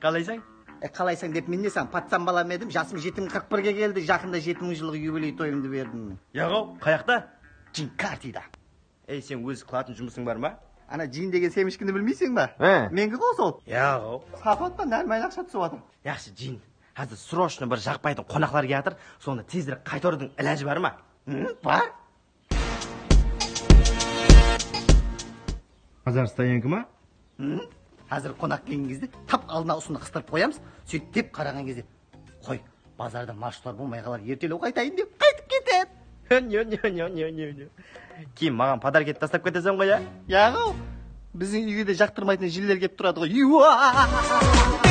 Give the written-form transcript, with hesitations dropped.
Қалайсың? Қалайсың деп мен не саған патсан балам едім, жасым 741-ге келді, жақында 7000 жылғы юбилей тойымды бердім. Яғау, қаяқта? Джин Картида. Сен өзі қылатын жұмысың бар ма? Ана Джин деген семішкінді білмейсің ба? Менгі ғой сол. Яғау. Сатып нормально ақша түсіп жатыр. Яқшы, Джин. Қазір срочно бір жақпайтын қонақлар келатыр, соны тезірек қайтарудың ілажы бар ма? Бар. Базар стоянка ма? Қазір қонақ келген кезде тап алдына ұсынды қыстырып қоямыз, сөйтіп деп қараған кезде қой, базарда маршрутар болмай қалар, ертелеу қайтайын деп қайтып кетеді. Кейін маған подарок етіп тастап кетесің ғой, Яғау, біздің үйге де жақтырмайтын жиллер келіп тұрады ғой.